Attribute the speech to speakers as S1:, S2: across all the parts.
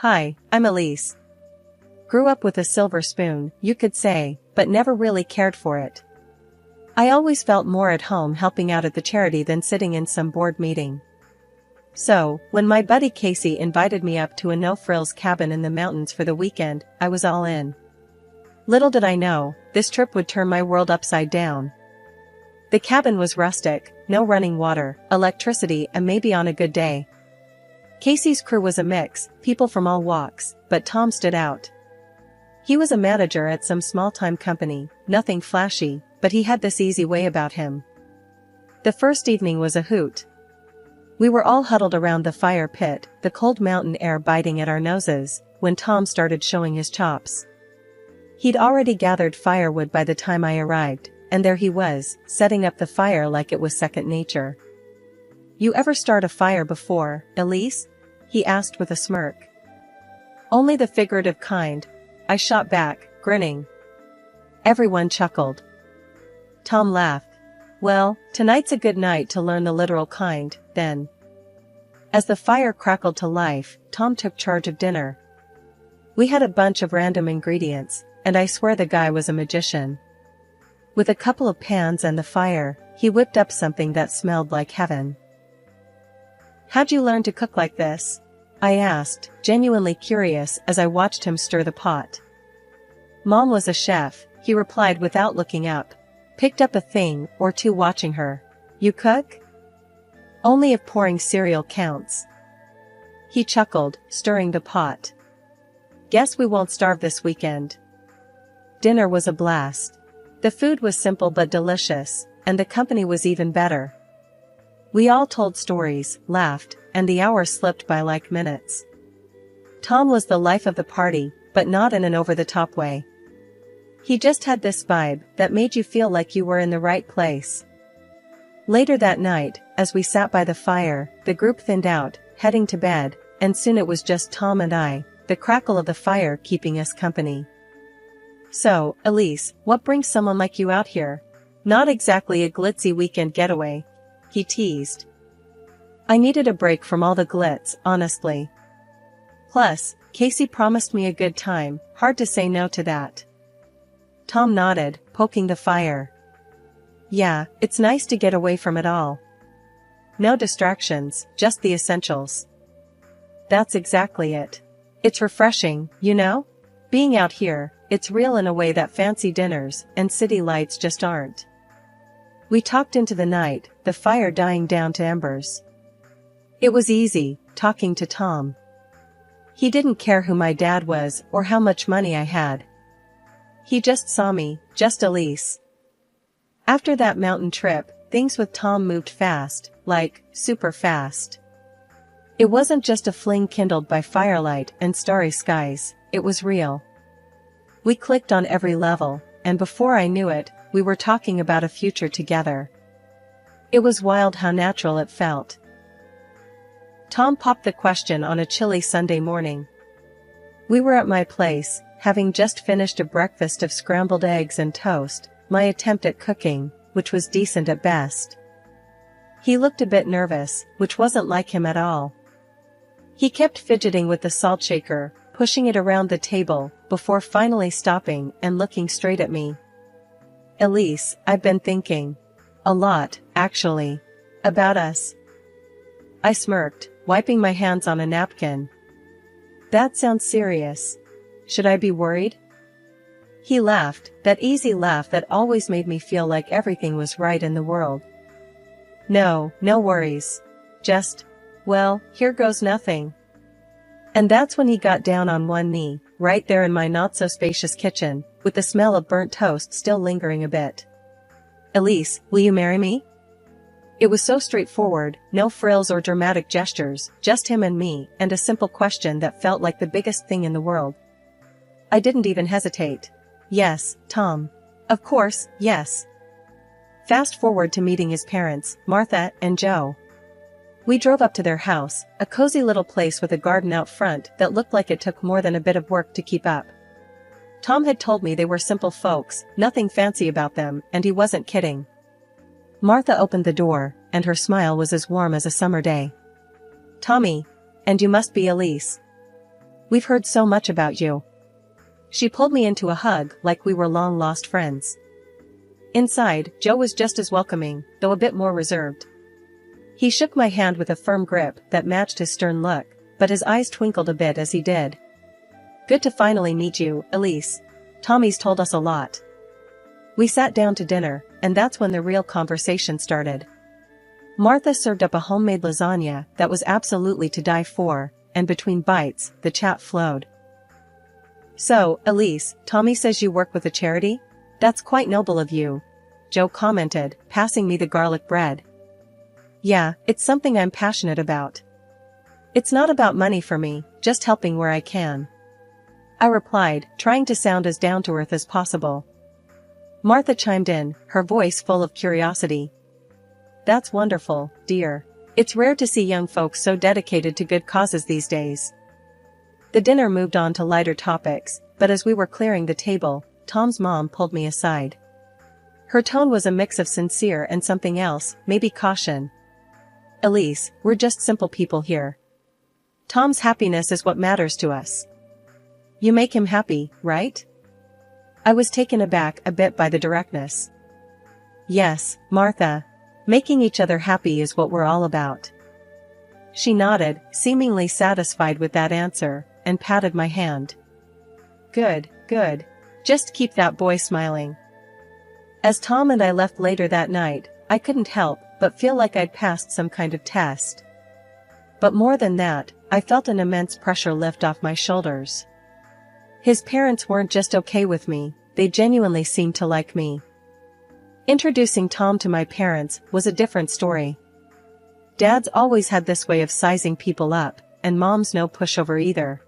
S1: Hi, I'm Elise. Grew up with a silver spoon, you could say, but never really cared for it. I always felt more at home helping out at the charity than sitting in some board meeting. So, when my buddy Casey invited me up to a no-frills cabin in the mountains for the weekend, I was all in. Little did I know, this trip would turn my world upside down. The cabin was rustic, no running water, electricity, and maybe on a good day. Casey's crew was a mix, people from all walks, but Tom stood out. He was a manager at some small-time company, nothing flashy, but he had this easy way about him. The first evening was a hoot. We were all huddled around the fire pit, the cold mountain air biting at our noses, when Tom started showing his chops. He'd already gathered firewood by the time I arrived, and there he was, setting up the fire like it was second nature. "You ever start a fire before, Elise?" he asked with a smirk. "Only the figurative kind," I shot back, grinning. Everyone chuckled. Tom laughed. "Well, tonight's a good night to learn the literal kind, then." As the fire crackled to life, Tom took charge of dinner. We had a bunch of random ingredients, and I swear the guy was a magician. With a couple of pans and the fire, he whipped up something that smelled like heaven. "How'd you learn to cook like this?" I asked, genuinely curious as I watched him stir the pot. "Mom was a chef," he replied without looking up. "Picked up a thing or two watching her." "You cook?" "Only if pouring cereal counts." He chuckled, stirring the pot. "Guess we won't starve this weekend." Dinner was a blast. The food was simple but delicious, and the company was even better. We all told stories, laughed, and the hours slipped by like minutes. Tom was the life of the party, but not in an over-the-top way. He just had this vibe that made you feel like you were in the right place. Later that night, as we sat by the fire, the group thinned out, heading to bed, and soon it was just Tom and I, the crackle of the fire keeping us company. "So, Elise, what brings someone like you out here? Not exactly a glitzy weekend getaway," he teased. I needed a break from all the glitz, honestly. Plus, Casey promised me a good time, hard to say no to that. Tom nodded, poking the fire. "Yeah, it's nice to get away from it all. No distractions, just the essentials." "That's exactly it. It's refreshing, you know? Being out here, it's real in a way that fancy dinners and city lights just aren't." We talked into the night, the fire dying down to embers. It was easy, talking to Tom. He didn't care who my dad was or how much money I had. He just saw me, just Elise. After that mountain trip, things with Tom moved fast, like, super fast. It wasn't just a fling kindled by firelight and starry skies, it was real. We clicked on every level, and before I knew it, we were talking about a future together. It was wild how natural it felt. Tom popped the question on a chilly Sunday morning. We were at my place, having just finished a breakfast of scrambled eggs and toast, my attempt at cooking, which was decent at best. He looked a bit nervous, which wasn't like him at all. He kept fidgeting with the salt shaker, pushing it around the table, before finally stopping and looking straight at me. "Elise, I've been thinking. A lot, actually. About us." I smirked, wiping my hands on a napkin. "That sounds serious. Should I be worried?" He laughed, that easy laugh that always made me feel like everything was right in the world. "No, no worries. Just, well, here goes nothing." And that's when he got down on one knee, right there in my not-so-spacious kitchen, with the smell of burnt toast still lingering a bit. "Elise, will you marry me?" It was so straightforward, no frills or dramatic gestures, just him and me, and a simple question that felt like the biggest thing in the world. I didn't even hesitate. "Yes, Tom. Of course, yes." Fast forward to meeting his parents, Martha and Joe. We drove up to their house, a cozy little place with a garden out front that looked like it took more than a bit of work to keep up. Tom had told me they were simple folks, nothing fancy about them, and he wasn't kidding. Martha opened the door, and her smile was as warm as a summer day. "Tommy. And you must be Elise." We've heard so much about you." She pulled me into a hug like we were long-lost friends. Inside, Joe was just as welcoming, though a bit more reserved. He shook my hand with a firm grip that matched his stern look, but his eyes twinkled a bit as he did. "Good to finally meet you, Elise. Tommy's told us a lot." We sat down to dinner, and that's when the real conversation started. Martha served up a homemade lasagna that was absolutely to die for, and between bites, the chat flowed. "So, Elise, Tommy says you work with a charity? That's quite noble of you," Joe commented, passing me the garlic bread. "Yeah, it's something I'm passionate about. It's not about money for me, just helping where I can," I replied, trying to sound as down-to-earth as possible. Martha chimed in, her voice full of curiosity. "That's wonderful, dear. It's rare to see young folks so dedicated to good causes these days." The dinner moved on to lighter topics, but as we were clearing the table, Tom's mom pulled me aside. Her tone was a mix of sincere and something else, maybe caution. "Elise, we're just simple people here. Tom's happiness is what matters to us. You make him happy, right?" I was taken aback a bit by the directness. "Yes, Martha. Making each other happy is what we're all about." She nodded, seemingly satisfied with that answer, and patted my hand. "Good, good. Just keep that boy smiling." As Tom and I left later that night, I couldn't help but feel like I'd passed some kind of test. But more than that, I felt an immense pressure lift off my shoulders. His parents weren't just okay with me, they genuinely seemed to like me. Introducing Tom to my parents was a different story. Dads always had this way of sizing people up, and moms no pushover either.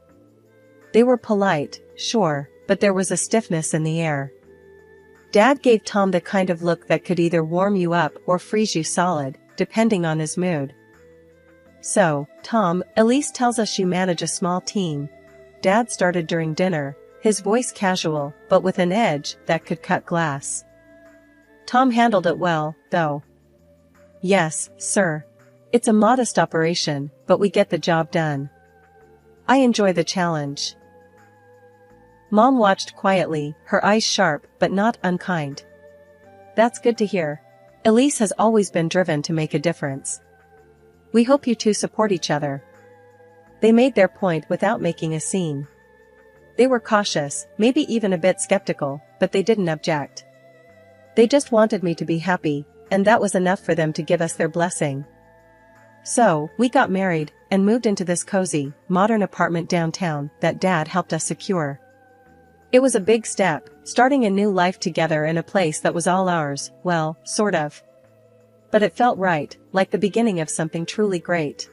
S1: They were polite, sure, but there was a stiffness in the air. Dad gave Tom the kind of look that could either warm you up or freeze you solid, depending on his mood. "So, Tom, Elise tells us you manage a small team." Dad started during dinner, his voice casual, but with an edge that could cut glass. Tom handled it well, though. "Yes, sir. It's a modest operation, but we get the job done. I enjoy the challenge." Mom watched quietly, her eyes sharp but not unkind. "That's good to hear. Elise has always been driven to make a difference. We hope you two support each other." They made their point without making a scene. They were cautious, maybe even a bit skeptical, but they didn't object. They just wanted me to be happy, and that was enough for them to give us their blessing. So, we got married, and moved into this cozy, modern apartment downtown that Dad helped us secure. It was a big step, starting a new life together in a place that was all ours, well, sort of. But it felt right, like the beginning of something truly great.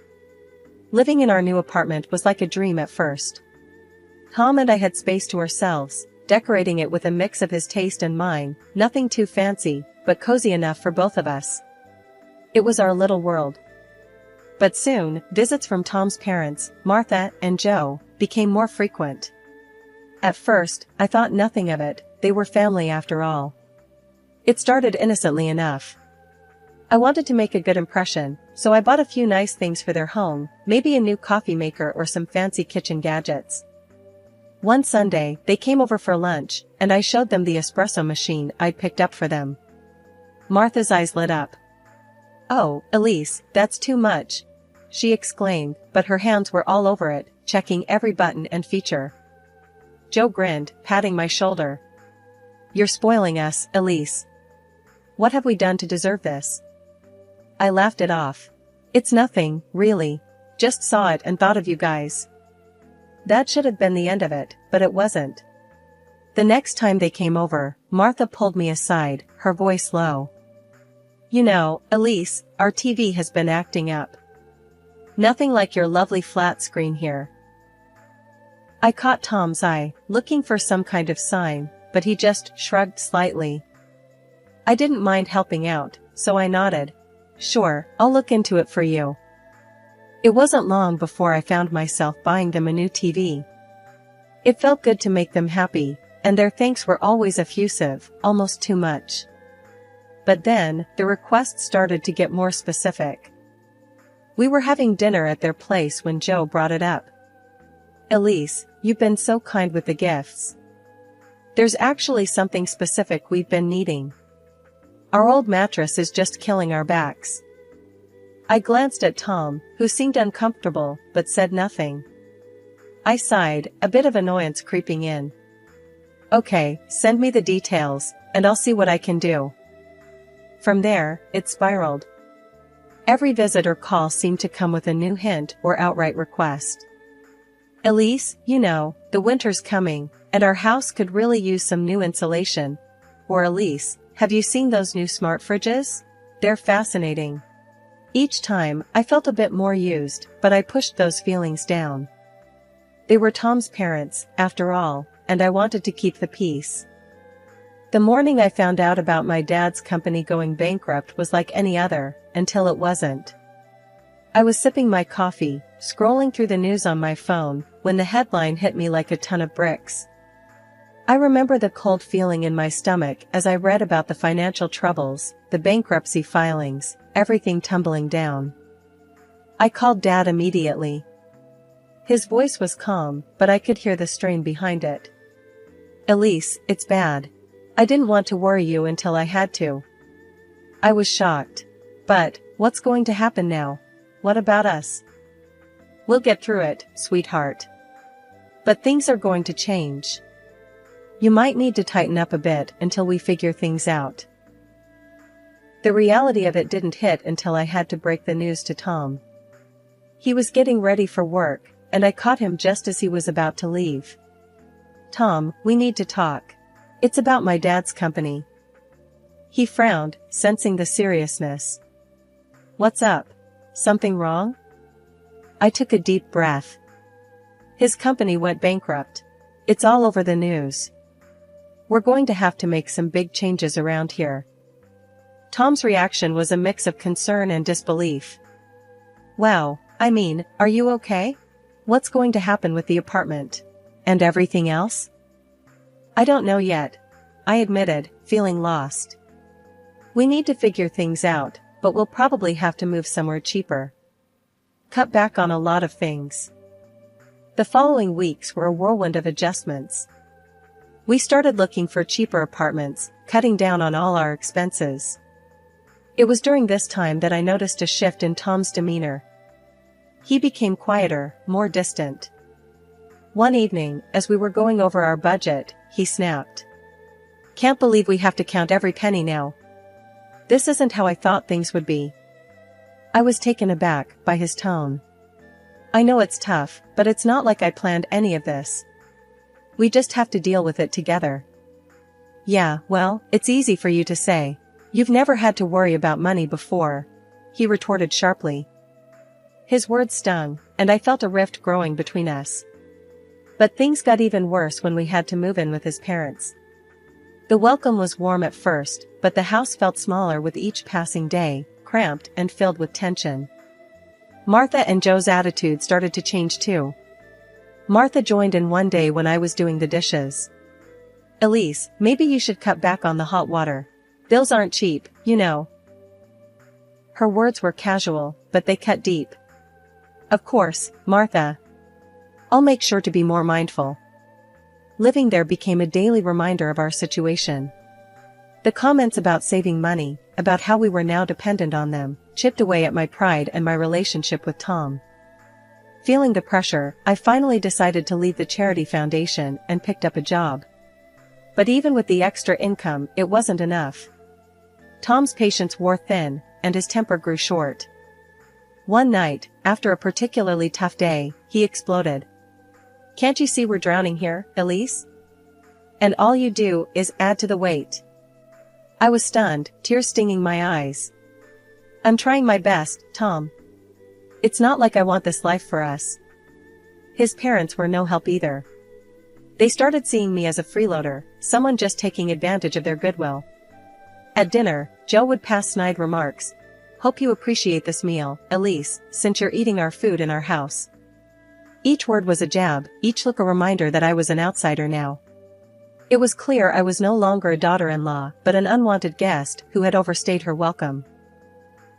S1: Living in our new apartment was like a dream at first. Tom and I had space to ourselves, decorating it with a mix of his taste and mine, nothing too fancy, but cozy enough for both of us. It was our little world. But soon, visits from Tom's parents, Martha and Joe, became more frequent. At first, I thought nothing of it, they were family after all. It started innocently enough. I wanted to make a good impression, so I bought a few nice things for their home, maybe a new coffee maker or some fancy kitchen gadgets. One Sunday, they came over for lunch, and I showed them the espresso machine I'd picked up for them. Martha's eyes lit up. "Oh, Elise, that's too much," she exclaimed, but her hands were all over it, checking every button and feature. Joe grinned, patting my shoulder. "You're spoiling us, Elise. What have we done to deserve this?" I laughed it off. "It's nothing, really. Just saw it and thought of you guys." That should have been the end of it, but it wasn't. The next time they came over, Martha pulled me aside, her voice low. "You know, Elise, our TV has been acting up. Nothing like your lovely flat screen here." I caught Tom's eye, looking for some kind of sign, but he just shrugged slightly. I didn't mind helping out, so I nodded. "Sure, I'll look into it for you." It wasn't long before I found myself buying them a new TV. It felt good to make them happy, and their thanks were always effusive, almost too much. But then, the requests started to get more specific. We were having dinner at their place when Joe brought it up. Elise, you've been so kind with the gifts. There's actually something specific we've been needing. Our old mattress is just killing our backs. I glanced at Tom, who seemed uncomfortable, but said nothing. I sighed, a bit of annoyance creeping in. Okay, send me the details, and I'll see what I can do. From there, it spiraled. Every visit or call seemed to come with a new hint or outright request. Elise, you know, the winter's coming, and our house could really use some new insulation. Or Elise, have you seen those new smart fridges? They're fascinating. Each time, I felt a bit more used, but I pushed those feelings down. They were Tom's parents, after all, and I wanted to keep the peace. The morning I found out about my dad's company going bankrupt was like any other, until it wasn't. I was sipping my coffee, scrolling through the news on my phone, when the headline hit me like a ton of bricks. I remember the cold feeling in my stomach as I read about the financial troubles, the bankruptcy filings, everything tumbling down. I called Dad immediately. His voice was calm, but I could hear the strain behind it. Elise, it's bad. I didn't want to worry you until I had to. I was shocked. But, what's going to happen now? What about us? We'll get through it, sweetheart. But things are going to change. You might need to tighten up a bit until we figure things out. The reality of it didn't hit until I had to break the news to Tom. He was getting ready for work, and I caught him just as he was about to leave. Tom, we need to talk. It's about my dad's company. He frowned, sensing the seriousness. What's up? Something wrong? I took a deep breath. His company went bankrupt. It's all over the news. We're going to have to make some big changes around here. Tom's reaction was a mix of concern and disbelief. Wow, I mean, are you okay? What's going to happen with the apartment? And everything else? I don't know yet, I admitted, feeling lost. We need to figure things out, but we'll probably have to move somewhere cheaper. Cut back on a lot of things. The following weeks were a whirlwind of adjustments. We started looking for cheaper apartments, cutting down on all our expenses. It was during this time that I noticed a shift in Tom's demeanor. He became quieter, more distant. One evening, as we were going over our budget, he snapped. Can't believe we have to count every penny now. This isn't how I thought things would be. I was taken aback by his tone. I know it's tough, but it's not like I planned any of this. We just have to deal with it together. Yeah, well, it's easy for you to say. You've never had to worry about money before, he retorted sharply. His words stung, and I felt a rift growing between us. But things got even worse when we had to move in with his parents. The welcome was warm at first, but the house felt smaller with each passing day, cramped and filled with tension. Martha and Joe's attitude started to change too. Martha joined in one day when I was doing the dishes. Elise, maybe you should cut back on the hot water. Bills aren't cheap, you know. Her words were casual, but they cut deep. Of course, Martha. I'll make sure to be more mindful. Living there became a daily reminder of our situation. The comments about saving money, about how we were now dependent on them, chipped away at my pride and my relationship with Tom. Feeling the pressure, I finally decided to leave the charity foundation and picked up a job. But even with the extra income, it wasn't enough. Tom's patience wore thin, and his temper grew short. One night, after a particularly tough day, he exploded. Can't you see we're drowning here, Elise? And all you do is add to the weight. I was stunned, tears stinging my eyes. I'm trying my best, Tom. It's not like I want this life for us. His parents were no help either. They started seeing me as a freeloader, someone just taking advantage of their goodwill. At dinner, Joe would pass snide remarks. Hope you appreciate this meal, Elise, since you're eating our food in our house. Each word was a jab, each look a reminder that I was an outsider now. It was clear I was no longer a daughter-in-law, but an unwanted guest who had overstayed her welcome.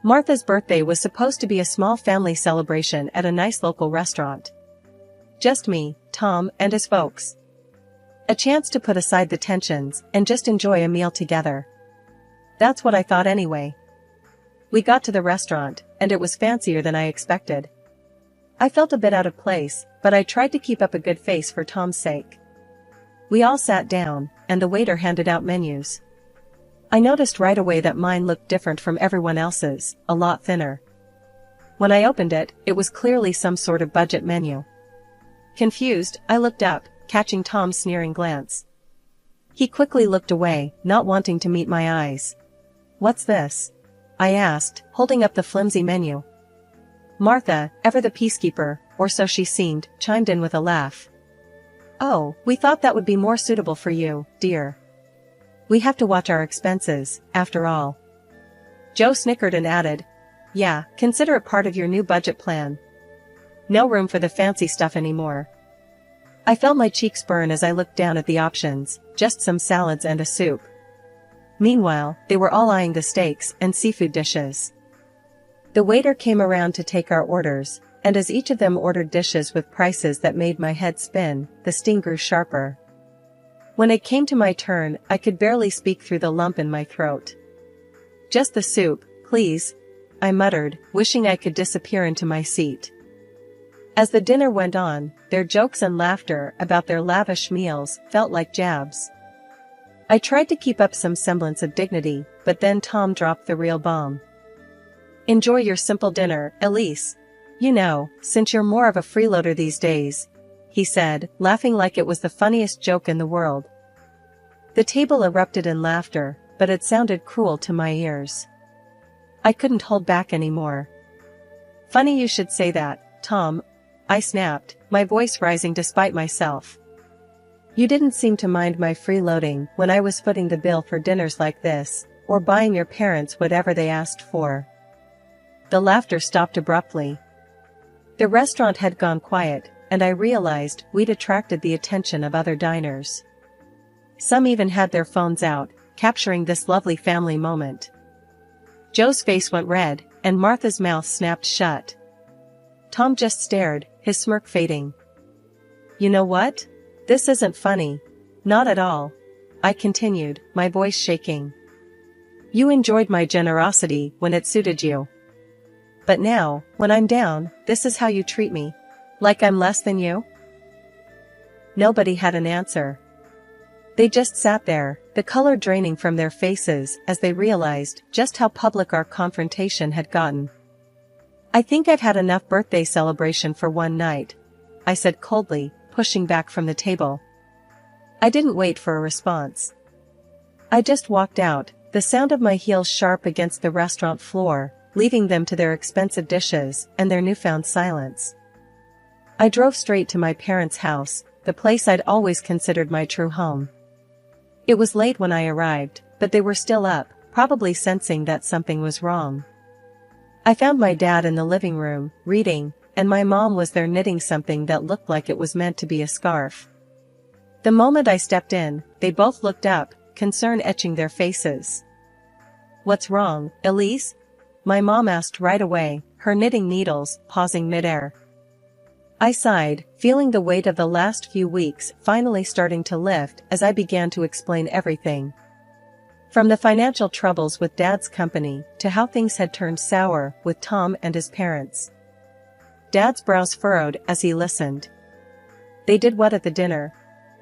S1: Martha's birthday was supposed to be a small family celebration at a nice local restaurant. Just me, Tom, and his folks. A chance to put aside the tensions and just enjoy a meal together. That's what I thought anyway. We got to the restaurant, and it was fancier than I expected. I felt a bit out of place, but I tried to keep up a good face for Tom's sake. We all sat down, and the waiter handed out menus. I noticed right away that mine looked different from everyone else's, a lot thinner. When I opened it, it was clearly some sort of budget menu. Confused, I looked up, catching Tom's sneering glance. He quickly looked away, not wanting to meet my eyes. "What's this?" I asked, holding up the flimsy menu. Martha, ever the peacekeeper, or so she seemed, chimed in with a laugh. "Oh, we thought that would be more suitable for you, dear. We have to watch our expenses, after all." Joe snickered and added, "Yeah, consider it part of your new budget plan. No room for the fancy stuff anymore." I felt my cheeks burn as I looked down at the options, just some salads and a soup. Meanwhile, they were all eyeing the steaks and seafood dishes. The waiter came around to take our orders, and as each of them ordered dishes with prices that made my head spin, the sting grew sharper. When it came to my turn, I could barely speak through the lump in my throat. "Just the soup, please," I muttered, wishing I could disappear into my seat. As the dinner went on, their jokes and laughter about their lavish meals felt like jabs. I tried to keep up some semblance of dignity, but then Tom dropped the real bomb. "Enjoy your simple dinner, Elise. You know, since you're more of a freeloader these days," he said, laughing like it was the funniest joke in the world. The table erupted in laughter, but it sounded cruel to my ears. I couldn't hold back anymore. "Funny you should say that, Tom," I snapped, my voice rising despite myself. "You didn't seem to mind my freeloading when I was footing the bill for dinners like this, or buying your parents whatever they asked for." The laughter stopped abruptly. The restaurant had gone quiet, and I realized we'd attracted the attention of other diners. Some even had their phones out, capturing this lovely family moment. Joe's face went red, and Martha's mouth snapped shut. Tom just stared, his smirk fading. "You know what? This isn't funny. Not at all," I continued, my voice shaking. "You enjoyed my generosity when it suited you. But now, when I'm down, this is how you treat me? Like I'm less than you?" Nobody had an answer. They just sat there, the color draining from their faces as they realized just how public our confrontation had gotten. "I think I've had enough birthday celebration for one night," I said coldly, pushing back from the table. I didn't wait for a response. I just walked out, the sound of my heels sharp against the restaurant floor, leaving them to their expensive dishes and their newfound silence. I drove straight to my parents' house, the place I'd always considered my true home. It was late when I arrived, but they were still up, probably sensing that something was wrong. I found my dad in the living room, reading, and my mom was there knitting something that looked like it was meant to be a scarf. The moment I stepped in, they both looked up, concern etching their faces. "What's wrong, Elise?" my mom asked right away, her knitting needles pausing midair. I sighed, feeling the weight of the last few weeks finally starting to lift as I began to explain everything. From the financial troubles with Dad's company to how things had turned sour with Tom and his parents. Dad's brows furrowed as he listened. "They did what at the dinner?"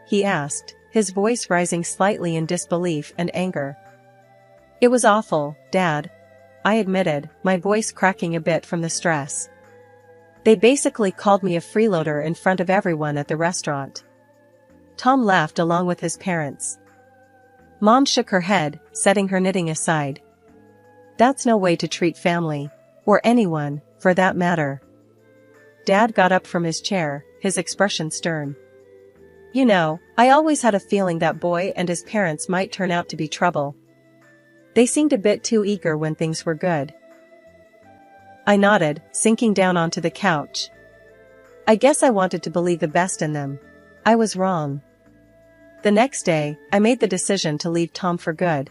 S1: he asked, his voice rising slightly in disbelief and anger. "It was awful, Dad," I admitted, my voice cracking a bit from the stress. "They basically called me a freeloader in front of everyone at the restaurant." Tom laughed along with his parents. Mom shook her head, setting her knitting aside. "That's no way to treat family. Or anyone, for that matter." Dad got up from his chair, his expression stern. "You know, I always had a feeling that boy and his parents might turn out to be trouble. They seemed a bit too eager when things were good." I nodded, sinking down onto the couch. I guess I wanted to believe the best in them. I was wrong. The next day, I made the decision to leave Tom for good.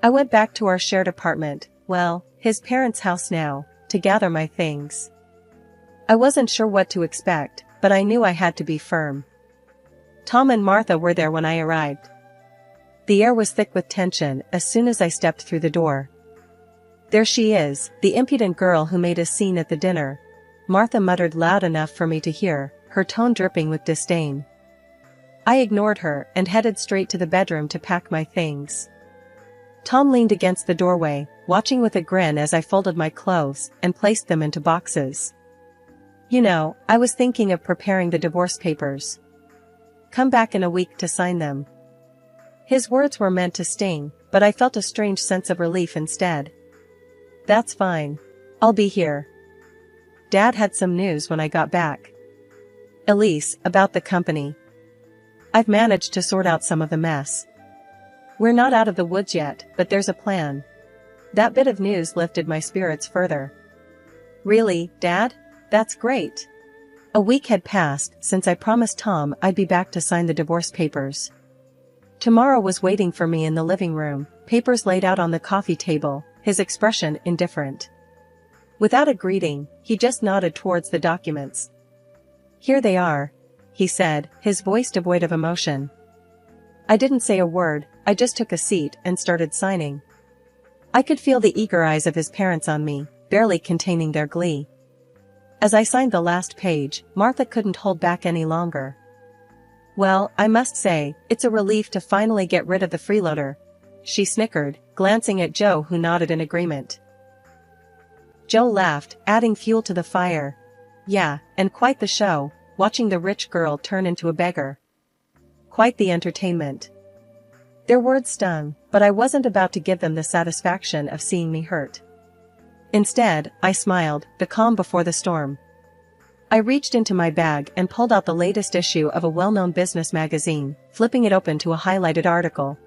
S1: I went back to our shared apartment, well, his parents' house now, to gather my things. I wasn't sure what to expect, but I knew I had to be firm. Tom and Martha were there when I arrived. The air was thick with tension as soon as I stepped through the door. "There she is, the impudent girl who made a scene at the dinner," Martha muttered loud enough for me to hear, her tone dripping with disdain. I ignored her and headed straight to the bedroom to pack my things. Tom leaned against the doorway, watching with a grin as I folded my clothes and placed them into boxes. "You know, I was thinking of preparing the divorce papers. Come back in a week to sign them." His words were meant to sting, but I felt a strange sense of relief instead. "That's fine. I'll be here." Dad had some news when I got back. "Elise, about the company. I've managed to sort out some of the mess. We're not out of the woods yet, but there's a plan." That bit of news lifted my spirits further. "Really, Dad? That's great." A week had passed since I promised Tom I'd be back to sign the divorce papers. Tomorrow was waiting for me in the living room, papers laid out on the coffee table, his expression indifferent. Without a greeting, he just nodded towards the documents. "Here they are," he said, his voice devoid of emotion. I didn't say a word, I just took a seat and started signing. I could feel the eager eyes of his parents on me, barely containing their glee. As I signed the last page, Martha couldn't hold back any longer. "Well, I must say, it's a relief to finally get rid of the freeloader," she snickered, glancing at Joe, who nodded in agreement. Joe laughed, adding fuel to the fire. "Yeah, and quite the show, watching the rich girl turn into a beggar. Quite the entertainment." Their words stung, but I wasn't about to give them the satisfaction of seeing me hurt. Instead, I smiled, the calm before the storm. I reached into my bag and pulled out the latest issue of a well-known business magazine, flipping it open to a highlighted article.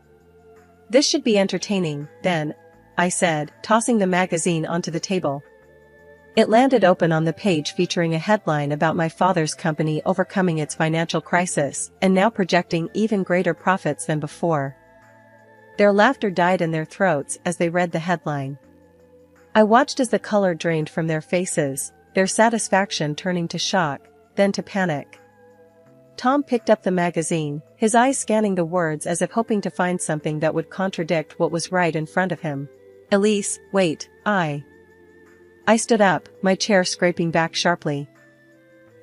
S1: "This should be entertaining, then," I said, tossing the magazine onto the table. It landed open on the page featuring a headline about my father's company overcoming its financial crisis and now projecting even greater profits than before. Their laughter died in their throats as they read the headline. I watched as the color drained from their faces, their satisfaction turning to shock, then to panic. Tom picked up the magazine, his eyes scanning the words as if hoping to find something that would contradict what was right in front of him. "Elise, wait, I stood up, my chair scraping back sharply.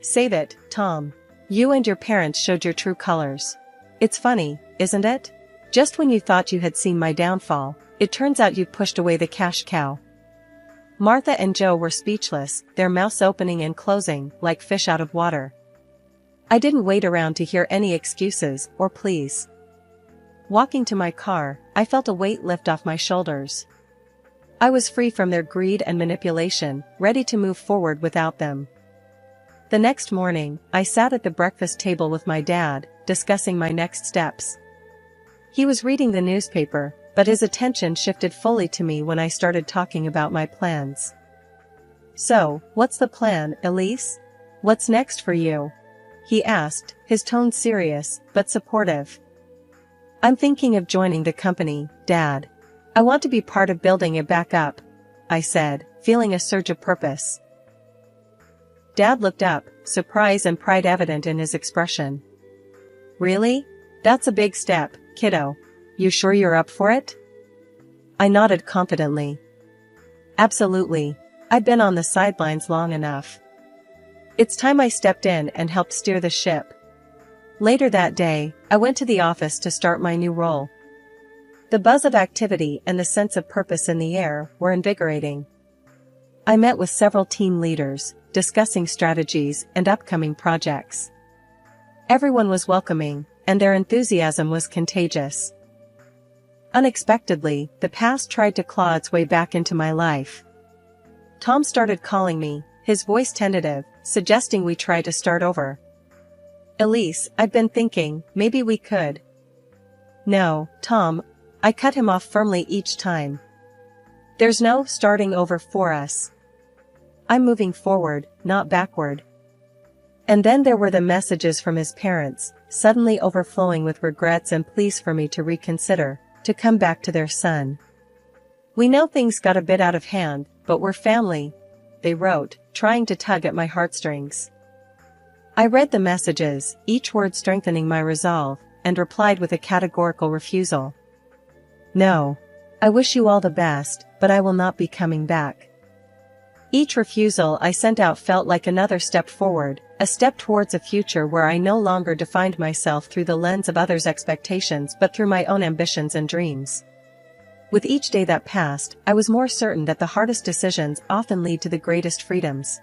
S1: "Save it, Tom. You and your parents showed your true colors. It's funny, isn't it? Just when you thought you had seen my downfall, it turns out you've pushed away the cash cow." Martha and Joe were speechless, their mouths opening and closing like fish out of water. I didn't wait around to hear any excuses or pleas. Walking to my car, I felt a weight lift off my shoulders. I was free from their greed and manipulation, ready to move forward without them. The next morning, I sat at the breakfast table with my dad, discussing my next steps. He was reading the newspaper, but his attention shifted fully to me when I started talking about my plans. "So, what's the plan, Elise? What's next for you?" he asked, his tone serious, but supportive. "I'm thinking of joining the company, Dad. I want to be part of building it back up," I said, feeling a surge of purpose. Dad looked up, surprise and pride evident in his expression. "Really? That's a big step, kiddo. You sure you're up for it?" I nodded confidently. "Absolutely. I've been on the sidelines long enough. It's time I stepped in and helped steer the ship." Later that day, I went to the office to start my new role. The buzz of activity and the sense of purpose in the air were invigorating. I met with several team leaders, discussing strategies and upcoming projects. Everyone was welcoming, and their enthusiasm was contagious. Unexpectedly, the past tried to claw its way back into my life. Tom started calling me, his voice tentative, suggesting we try to start over. "Elise, I've been thinking, maybe we could." "No, Tom," I cut him off firmly each time. "There's no starting over for us. I'm moving forward, not backward." And then there were the messages from his parents, suddenly overflowing with regrets and pleas for me to reconsider, to come back to their son. "We know things got a bit out of hand, but we're family," they wrote, trying to tug at my heartstrings. I read the messages, each word strengthening my resolve, and replied with a categorical refusal. No. I wish you all the best, but I will not be coming back. Each refusal I sent out felt like another step forward, a step towards a future where I no longer defined myself through the lens of others' expectations but through my own ambitions and dreams. With each day that passed, I was more certain that the hardest decisions often lead to the greatest freedoms.